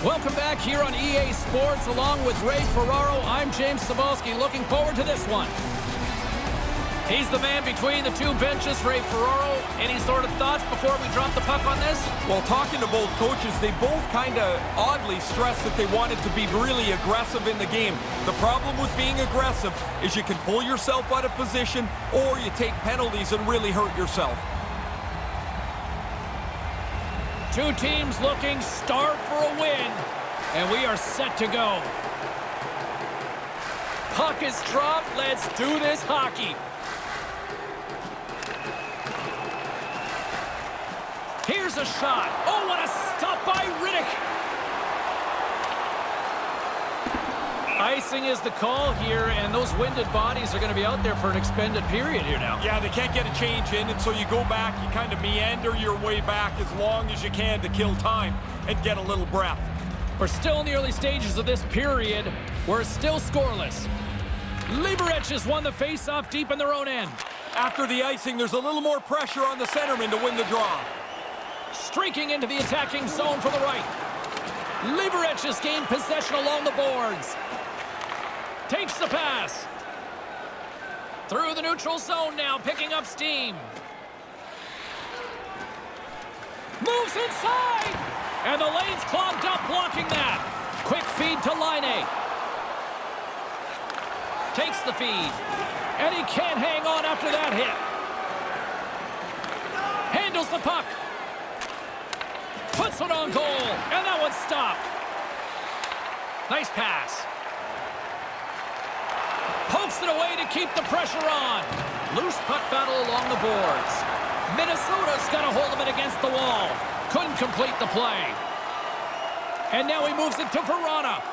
Welcome back here on EA Sports along with Ray Ferraro. I'm James Cebulski, looking forward to this one. He's the man between the two benches, Ray Ferraro. Any sort of thoughts before we drop the puck on this? Well, talking to both coaches, they both kind of oddly stressed that they wanted to be really aggressive in the game. The problem with being aggressive is you can pull yourself out of position or you take penalties and really hurt yourself. Two teams looking starved for a win, and we are set to go. Puck is dropped. Let's do this hockey. Here's a shot. Oh, what a stop by Riddick. Icing is the call here, and those winded bodies are going to be out there for an expended period here now. Yeah, they can't get a change in, and so you go back, you kind of meander your way back as long as you can to kill time and get a little breath. We're still in the early stages of this period. We're still scoreless. Liberec has won the face-off deep in their own end. After the icing, there's a little more pressure on the centerman to win the draw. Streaking into the attacking zone for the right. Liberec has gained possession along the boards. Takes the pass. Through the neutral zone now, picking up steam. Moves inside! And the lane's clogged up, blocking that. Quick feed to Line. Takes the feed. And he can't hang on after that hit. Handles the puck. Puts it on goal. And that one's stopped. Nice pass. Pokes it away to keep the pressure on. Loose puck battle along the boards. Minnesota's got a hold of it against the wall. Couldn't complete the play. And now he moves it to Verona.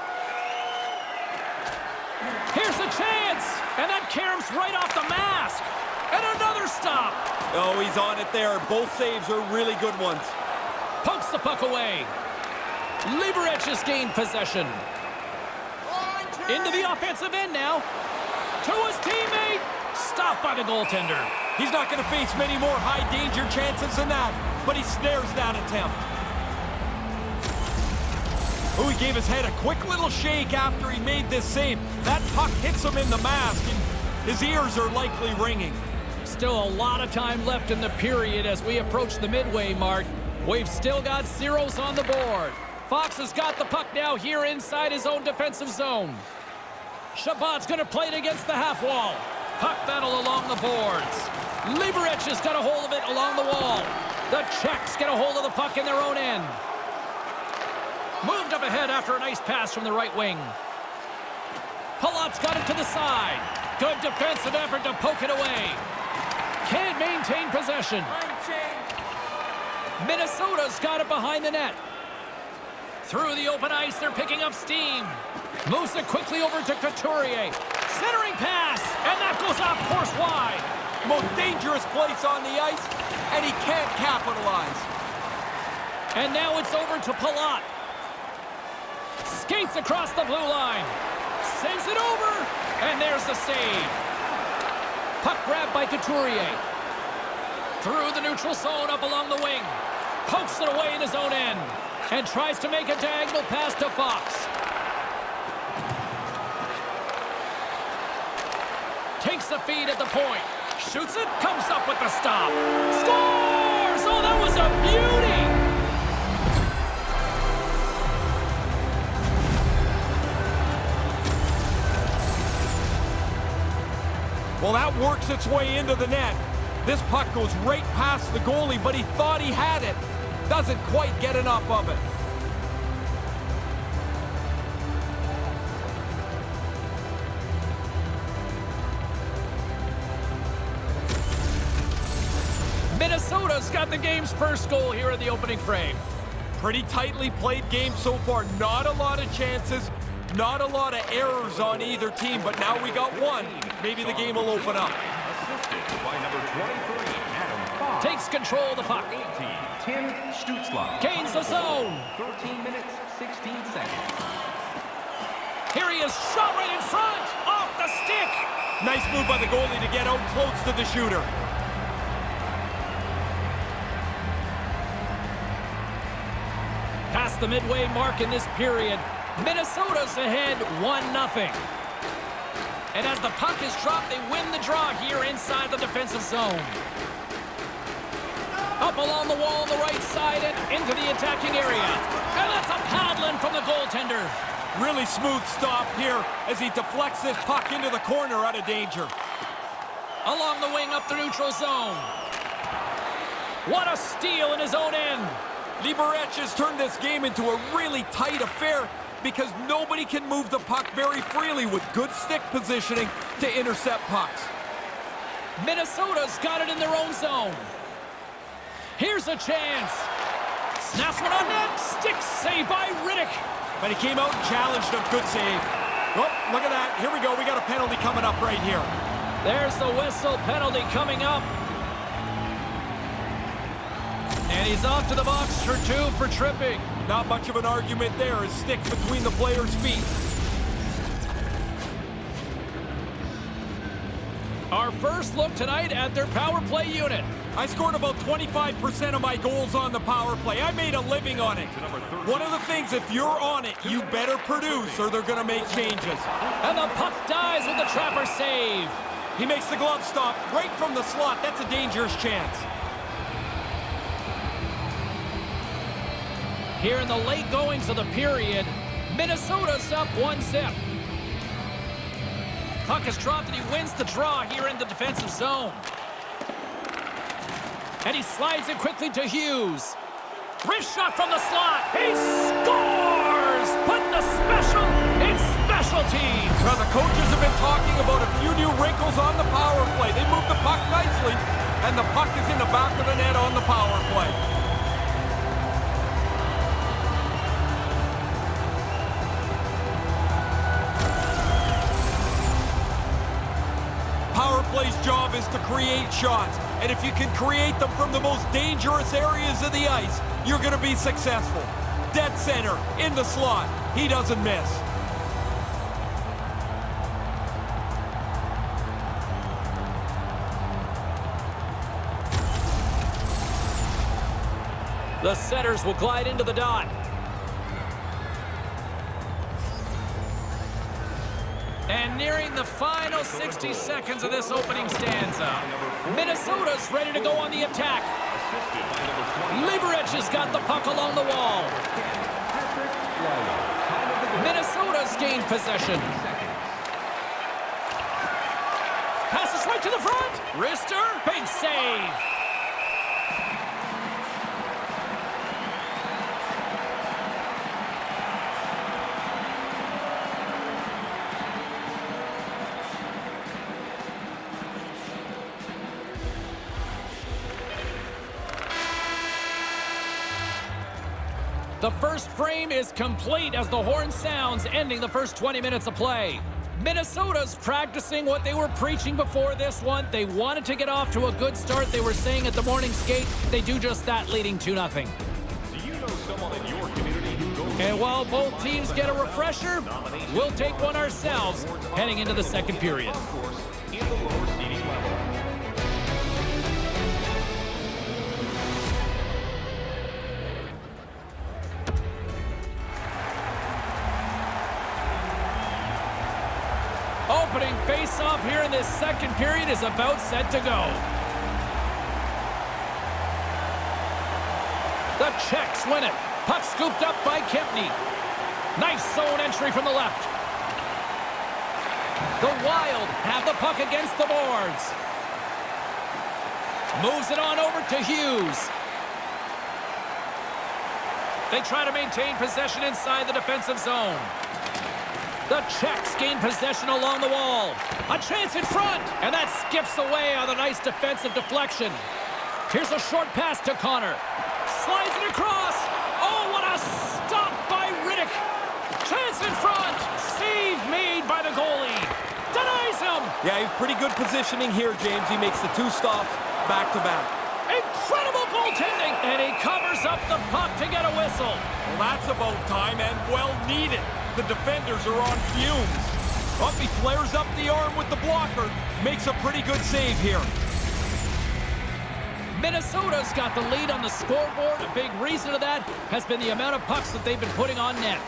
Here's a chance. And that caroms right off the mask. And another stop. Oh, he's on it there. Both saves are really good ones. Pokes the puck away. Liberec has gained possession. Into the offensive end now. To his teammate. Stopped by the goaltender. He's not going to face many more high-danger chances than that, but he snares that attempt. Oh, he gave his head a quick little shake after he made this save. That puck hits him in the mask, and his ears are likely ringing. Still a lot of time left in the period as we approach the midway mark. We've still got zeros on the board. Fox has got the puck now here inside his own defensive zone. Shabbat's going to play it against the half wall. Puck battle along the boards. Liberec has got a hold of it along the wall. The Czechs get a hold of the puck in their own end. Moved up ahead after a nice pass from the right wing. Palat's got it to the side. Good defensive effort to poke it away. Can't maintain possession. Minnesota's got it behind the net. Through the open ice, they're picking up steam. Moves it quickly over to Couturier. Centering pass, and that goes off course wide. Most dangerous place on the ice, and he can't capitalize. And now it's over to Palat. Skates across the blue line. Sends it over, and there's the save. Puck grabbed by Couturier. Through the neutral zone up along the wing. Pokes it away in his own end. And tries to make a diagonal pass to Fox. Takes the feed at the point. Shoots it, comes up with the stop. Scores! Oh, that was a beauty! Well, that works its way into the net. This puck goes right past the goalie, but he thought he had it. Doesn't quite get enough of it. Minnesota's got the game's first goal here in the opening frame. Pretty tightly played game so far. Not a lot of chances, not a lot of errors on either team, but now we got one. Maybe the game will open up. Takes control of the puck. Gains the zone. 13 minutes, 16 seconds. Here he is, shot right in front, off the stick. Nice move by the goalie to get out close to the shooter. Pass the midway mark in this period. Minnesota's ahead 1-0. And as the puck is dropped, they win the draw here inside the defensive zone. Up along the wall on the right side and into the attacking area. And that's a paddling from the goaltender. Really smooth stop here as he deflects this puck into the corner out of danger. Along the wing up the neutral zone. What a steal in his own end. Liberec has turned this game into a really tight affair because nobody can move the puck very freely with good stick positioning to intercept pucks. Minnesota's got it in their own zone. Here's a chance. Snaps one on net. Stick save by Riddick. But he came out and challenged him. Good save. Oh, look at that. Here we go. We got a penalty coming up right here. There's the whistle. Penalty coming up. And he's off to the box for 2 for tripping. Not much of an argument there. His stick between the player's feet. Our first look tonight at their power play unit. I scored about 25% of my goals on the power play. I made a living on it. One of the things, if you're on it, you better produce or they're going to make changes. And the puck dies with the trapper save. He makes the glove stop right from the slot. That's a dangerous chance. Here in the late goings of the period, Minnesota's up 1-0. Puck is dropped and he wins the draw here in the defensive zone. And he slides it quickly to Hughes. Wrist shot from the slot. He scores! Putting the special in special teams. Now the coaches have been talking about a few new wrinkles on the power play. They move the puck nicely, and the puck is in the back of the net on the power play. Power play's job is to create shots, and if you can create them from the most dangerous areas of the ice, you're going to be successful. Dead center, in the slot, he doesn't miss. The setters will glide into the dot. And nearing the final 60 seconds of this opening stanza, Minnesota's ready to go on the attack. Liberec has got the puck along the wall. Minnesota's gained possession. Passes right to the front. Wrister, big save. The first frame is complete as the horn sounds, ending the first 20 minutes of play. Minnesota's practicing what they were preaching before this one. They wanted to get off to a good start. They were saying at the morning skate, they do just that, leading 2-0. Do you know someone in your community who goes... And while both teams get a refresher, we'll take one ourselves heading into the second period. In the lower seating level. Opening face-off here in this second period is about set to go. The Czechs win it. Puck scooped up by Kempny. Nice zone entry from the left. The Wild have the puck against the boards. Moves it on over to Hughes. They try to maintain possession inside the defensive zone. The Czechs gain possession along the wall. A chance in front, and that skips away on a nice defensive deflection. Here's a short pass to Connor. Slides it across. Oh, what a stop by Riddick. Chance in front. Save made by the goalie. Denies him. Yeah, pretty good positioning here, James. He makes the 2 stops back-to-back. Incredible goaltending, and he covers up the puck to get a whistle. Well, that's about time and well needed. The defenders are on fumes. Up, he flares up the arm with the blocker. Makes a pretty good save here. Minnesota's got the lead on the scoreboard. A big reason of that has been the amount of pucks that they've been putting on net.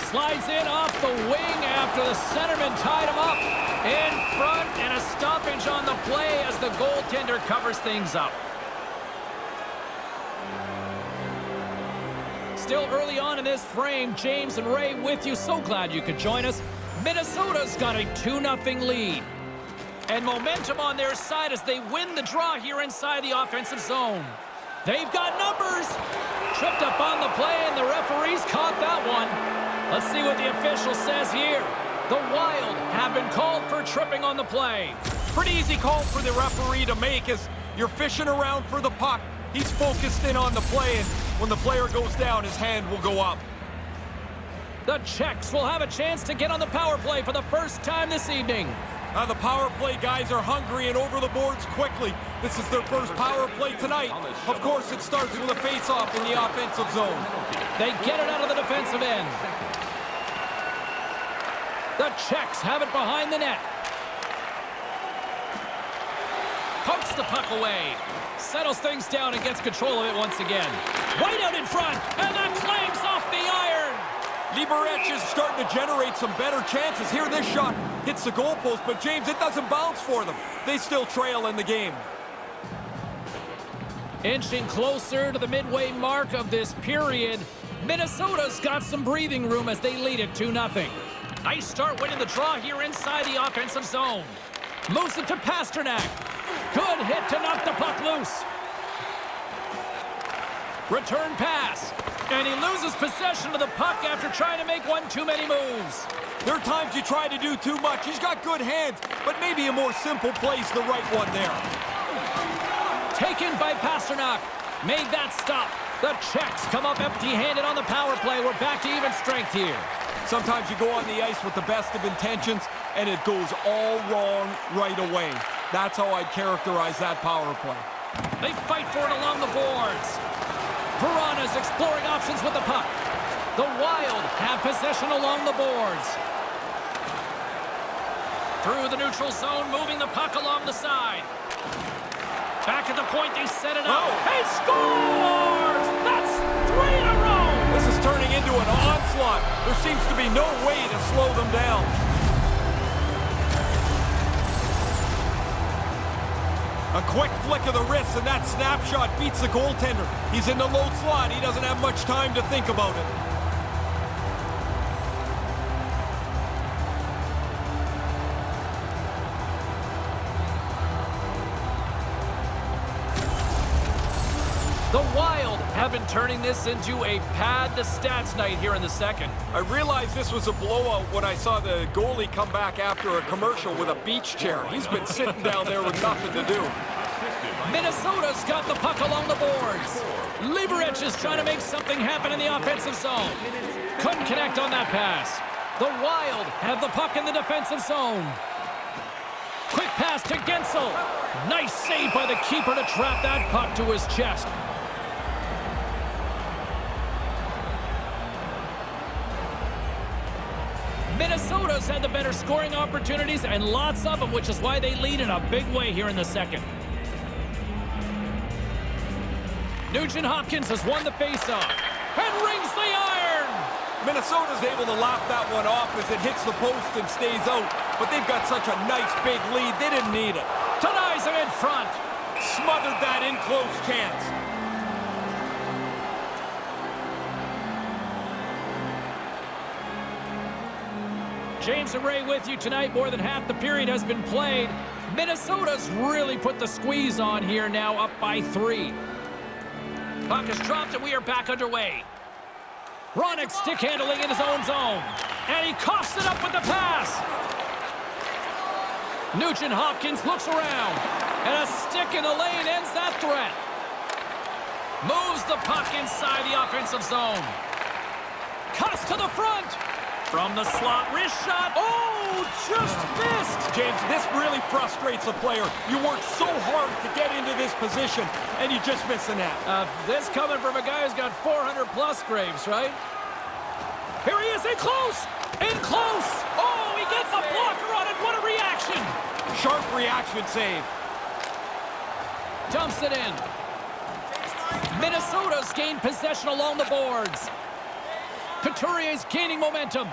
Slides in off the wing after the centerman tied him up. In front, and a stoppage on the play as the goaltender covers things up. Still early on in this frame, James and Ray with you. So glad you could join us. Minnesota's got a 2-0 lead. And momentum on their side as they win the draw here inside the offensive zone. They've got numbers. Tripped up on the play, and the referees caught that one. Let's see what the official says here. The Wild have been called for tripping on the play. Pretty easy call for the referee to make as you're fishing around for the puck. He's focused in on the play, and when the player goes down, his hand will go up. The Czechs will have a chance to get on the power play for the first time this evening. The power play guys are hungry and over the boards quickly. This is their first power play tonight. Of course, it starts with a face-off in the offensive zone. They get it out of the defensive end. The Czechs have it behind the net. Pokes the puck away. Settles things down and gets control of it once again. Right out in front, and that clangs off the iron. Liberec is starting to generate some better chances. Here, this shot hits the goalpost, but James, it doesn't bounce for them. They still trail in the game. Inching closer to the midway mark of this period, Minnesota's got some breathing room as they lead it 2-0. Nice start winning the draw here inside the offensive zone. Moves it to Pasternak. Good hit to knock the puck loose. Return pass. And he loses possession of the puck after trying to make one too many moves. There are times you try to do too much. He's got good hands, but maybe a more simple play's the right one there. Taken by Pasternak. Made that stop. The Czechs come up empty-handed on the power play. We're back to even strength here. Sometimes you go on the ice with the best of intentions, and it goes all wrong right away. That's how I'd characterize that power play. They fight for it along the boards. Verana's exploring options with the puck. The Wild have possession along the boards. Through the neutral zone, moving the puck along the side. Back at the point, they set it up. He scores! That's 3 in a row! This is turning into an onslaught. There seems to be no way to slow them down. A quick flick of the wrist, and that snapshot beats the goaltender. He's in the low slot. He doesn't have much time to think about it. The Wild have been turning this into a pad the stats night here in the second. I realized this was a blowout when I saw the goalie come back after a commercial with a beach chair. He's been sitting down there with nothing to do. Minnesota's got the puck along the boards. Liberec is trying to make something happen in the offensive zone. Couldn't connect on that pass. The Wild have the puck in the defensive zone. Quick pass to Gensel. Nice save by the keeper to trap that puck to his chest. Minnesota's had the better scoring opportunities and lots of them, which is why they lead in a big way here in the second. Nugent-Hopkins has won the faceoff and rings the iron. Minnesota's able to lap that one off as it hits the post and stays out, but they've got such a nice big lead, they didn't need it. Denies him in front. Smothered that in close chance. James and Ray with you tonight. More than half the period has been played. Minnesota's really put the squeeze on here now, up by 3. Puck is dropped and we are back underway. Ronick stick handling in his own zone. And he coughs it up with the pass. Nugent-Hopkins looks around. And a stick in the lane ends that threat. Moves the puck inside the offensive zone. Cuts to the front. From the slot, wrist shot. Oh, just missed. James, this really frustrates a player. You work so hard to get into this position, and you just miss the net. This coming from a guy who's got 400-plus Graves, right? Here he is, in close. In close. Oh, he gets a blocker on it. What a reaction. Sharp reaction save. Dumps it in. Minnesota's gained possession along the boards. Couturier's gaining momentum.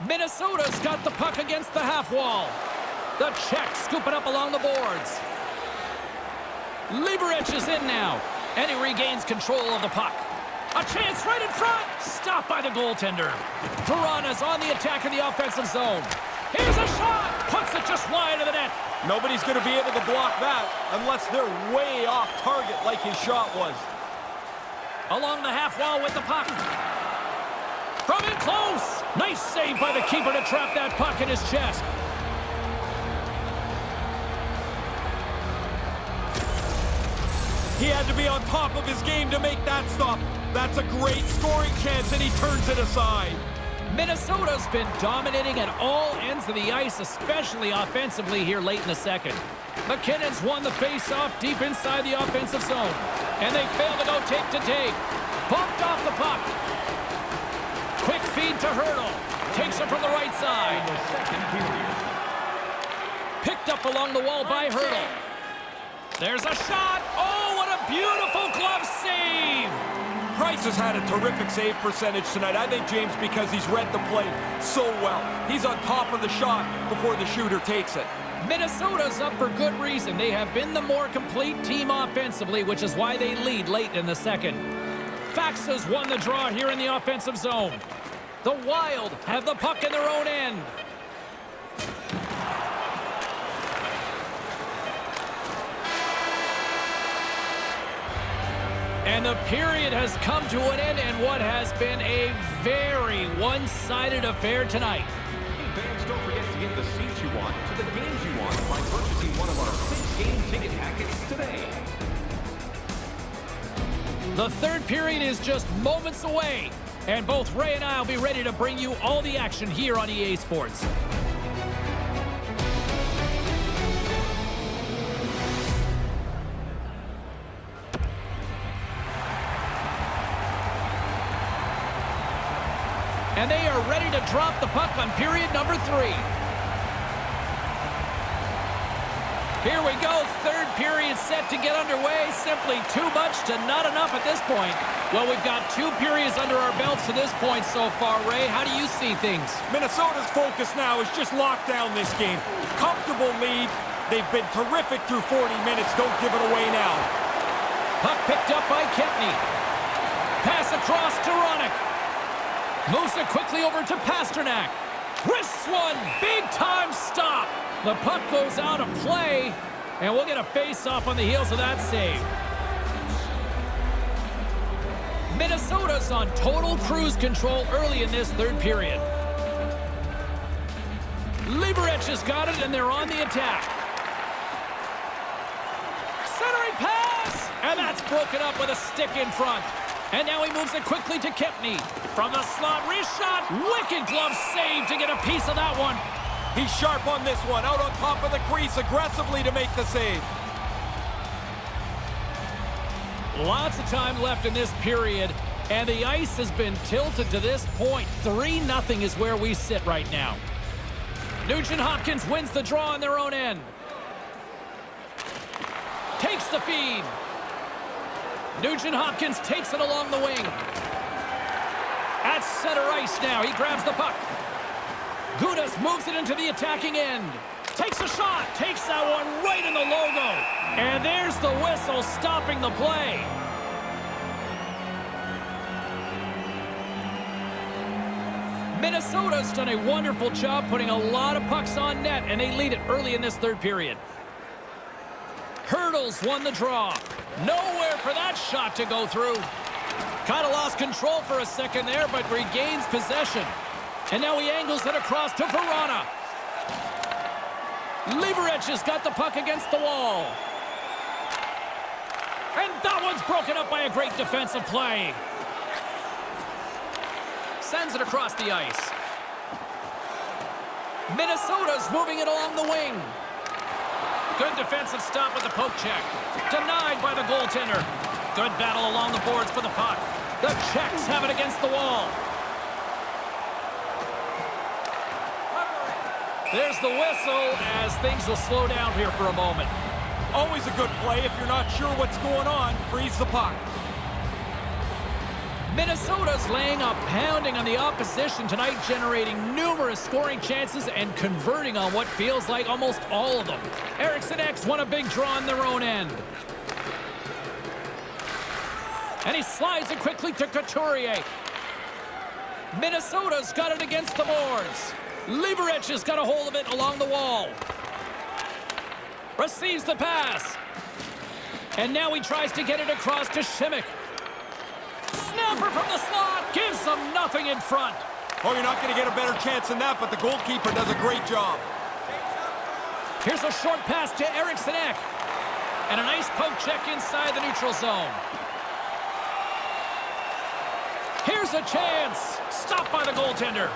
Minnesota's got the puck against the half wall. The Czech scoop it up along the boards. Liberec is in now, and he regains control of the puck. A chance right in front. Stopped by the goaltender. Verana's on the attack in the offensive zone. Here's a shot. Puts it just wide of the net. Nobody's going to be able to block that unless they're way off target like his shot was. Along the half wall with the puck. From in close. Nice save by the keeper to trap that puck in his chest. He had to be on top of his game to make that stop. That's a great scoring chance, and he turns it aside. Minnesota's been dominating at all ends of the ice, especially offensively here late in the second. McKinnon's won the face-off deep inside the offensive zone. And they fail to go tape-to-tape. Bumped off the puck. Quick feed to Hurdle. Takes it from the right side. Picked up along the wall by Hurdle. There's a shot. Oh, what a beautiful glove save. Price has had a terrific save percentage tonight. I think, James, because he's read the play so well. He's on top of the shot before the shooter takes it. Minnesota's up for good reason. They have been the more complete team offensively, which is why they lead late in the second. Faxas won the draw here in the offensive zone. The Wild have the puck in their own end. And the period has come to an end in what has been a very one-sided affair tonight. Fans, don't forget to get the seats you want to the games you want by purchasing one of our 6-game ticket packets today. The third period is just moments away, and both Ray and I will be ready to bring you all the action here on EA Sports. And they are ready to drop the puck on period number 3. Here we go, third period set to get underway. Simply too much to not enough at this point. Well, we've got 2 periods under our belts to this point so far, Ray. How do you see things? Minnesota's focus now is just lock down this game. Comfortable lead. They've been terrific through 40 minutes. Don't give it away now. Puck picked up by Kempny. Pass across to Ronick. Moves it quickly over to Pasternak. Wrists one. Big-time stop. The puck goes out of play, and we'll get a face-off on the heels of that save. Minnesota's on total cruise control early in this third period. Liberec has got it, and they're on the attack. Centering pass! And that's broken up with a stick in front. And now he moves it quickly to Kempny. From the slot, wrist shot. Wicked glove save to get a piece of that one. He's sharp on this one. Out on top of the crease aggressively to make the save. Lots of time left in this period, and the ice has been tilted to this point. 3-0 is where we sit right now. Nugent-Hopkins wins the draw on their own end. Takes the feed. Nugent-Hopkins takes it along the wing. At center ice now, he grabs the puck. Gudas moves it into the attacking end. Takes a shot, takes that one right in the logo. And there's the whistle stopping the play. Minnesota's done a wonderful job putting a lot of pucks on net, and they lead it early in this third period. Hurdles won the draw. Nowhere for that shot to go through. Kind of lost control for a second there, but regains possession. And now he angles it across to Verana. Liberec has got the puck against the wall. And that one's broken up by a great defensive play. Sends it across the ice. Minnesota's moving it along the wing. Good defensive stop with the poke check. Denied by the goaltender. Good battle along the boards for the puck. The Czechs have it against the wall. There's the whistle as things will slow down here for a moment. Always a good play if you're not sure what's going on. Freeze the puck. Minnesota's laying a pounding on the opposition tonight, generating numerous scoring chances and converting on what feels like almost all of them. Eriksson Ek's won a big draw on their own end. And he slides it quickly to Couturier. Minnesota's got it against the boards. Liberec has got a hold of it along the wall. Receives the pass. And now he tries to get it across to Schimmick. Snapper from the slot gives them nothing in front. Oh, you're not going to get a better chance than that, but the goalkeeper does a great job. Here's a short pass to Eriksson Ek. And a nice poke check inside the neutral zone. Here's a chance. Stopped by the goaltender.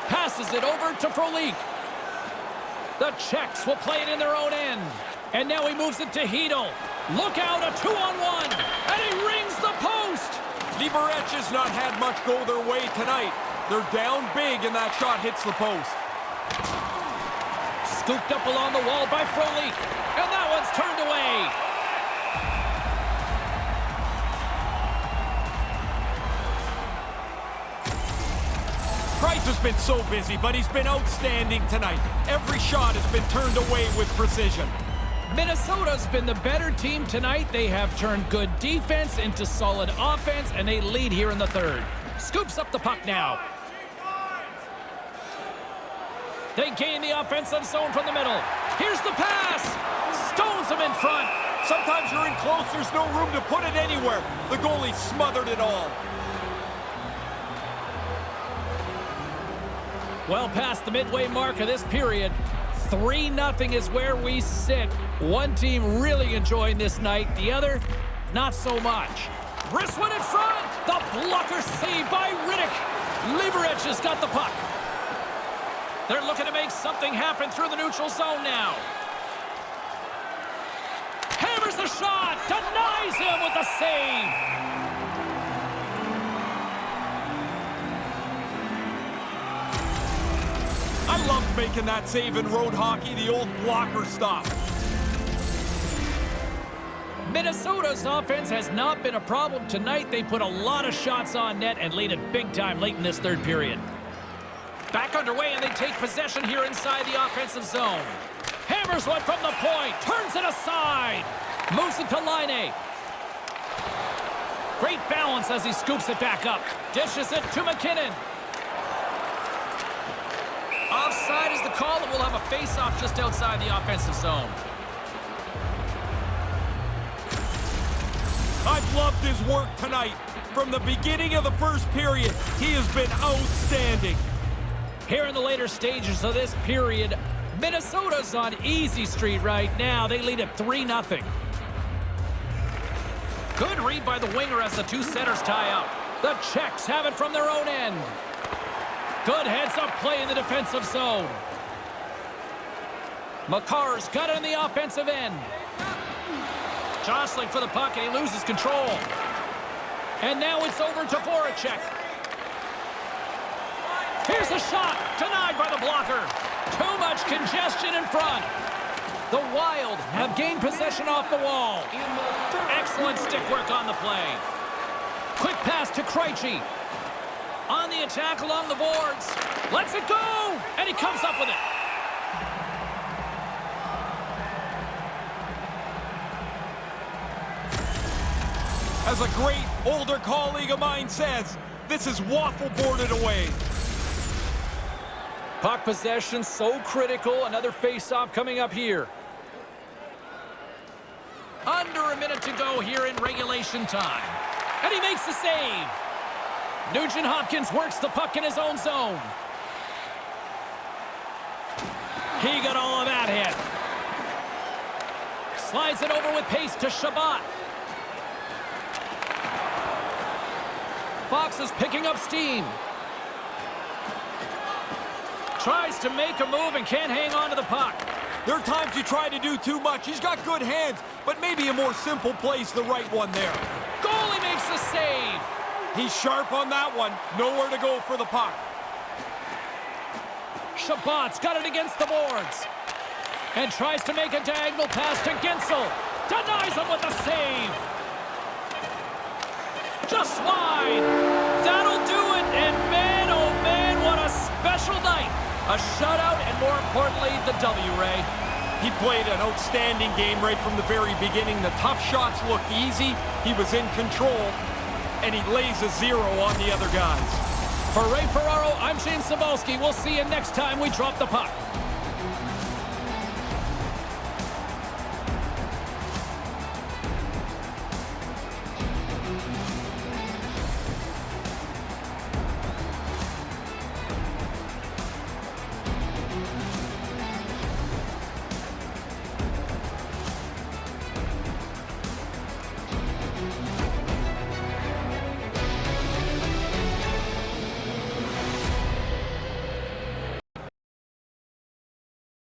Passes it over to Frolik. The Czechs will play it in their own end. And now he moves it to Hedl. Look out, a 2-on-1. And he rings the post. Liberec has not had much go their way tonight. They're down big and that shot hits the post. Scooped up along the wall by Frolik. And that one's turned away. Price has been so busy, but he's been outstanding tonight. Every shot has been turned away with precision. Minnesota's been the better team tonight. They have turned good defense into solid offense, and they lead here in the third. Scoops up the puck now. They gain the offensive zone from the middle. Here's the pass. Stones him in front. Sometimes you're in close, there's no room to put it anywhere. The goalie smothered it all. Well past the midway mark of this period, 3-0 is where we sit. One team really enjoying this night, the other, not so much. Wrist one in front, the blocker saved by Riddick. Liberec has got the puck. They're looking to make something happen through the neutral zone now. Hammers the shot, denies him with the save. I loved making that save in road hockey, the old blocker stop. Minnesota's offense has not been a problem tonight. They put a lot of shots on net and lead it big time late in this third period. Back underway, and they take possession here inside the offensive zone. Hammers one from the point, turns it aside. Moves it to Laine. Great balance as he scoops it back up. Dishes it to McKinnon. Offside is the call, and we'll have a face-off just outside the offensive zone. I've loved his work tonight. From the beginning of the first period, he has been outstanding. Here in the later stages of this period, Minnesota's on easy street right now. They lead at 3-0. Good read by the winger as the two centers tie up. The Czechs have it from their own end. Good heads-up play in the defensive zone. Makar's got it in the offensive end. Jostling for the puck, and he loses control. And now it's over to Voracek. Here's a shot, denied by the blocker. Too much congestion in front. The Wild have gained possession off the wall. Excellent stick work on the play. Quick pass to Krejci. On the attack along the boards. Lets it go, and he comes up with it. As a great older colleague of mine says, this is waffle boarded away. Puck possession so critical. Another face-off coming up here. Under a minute to go here in regulation time. And he makes the save. Nugent Hopkins works the puck in his own zone. He got all of that hit. Slides it over with pace to Shabbat. Fox is picking up steam. Tries to make a move and can't hang on to the puck. There are times you try to do too much. He's got good hands, but maybe a more simple play's the right one there. Goalie makes the save. He's sharp on that one. Nowhere to go for the puck. Shabbat's got it against the boards. And tries to make a diagonal pass to Gensel. Denies him with a save. Just wide. That'll do it. And man, oh man, what a special night. A shutout and more importantly, the W, Ray. He played an outstanding game right from the very beginning. The tough shots looked easy. He was in control. And he lays a 0 on the other guys. For Ray Ferraro, I'm Shane Cebulski. We'll see you next time we drop the puck.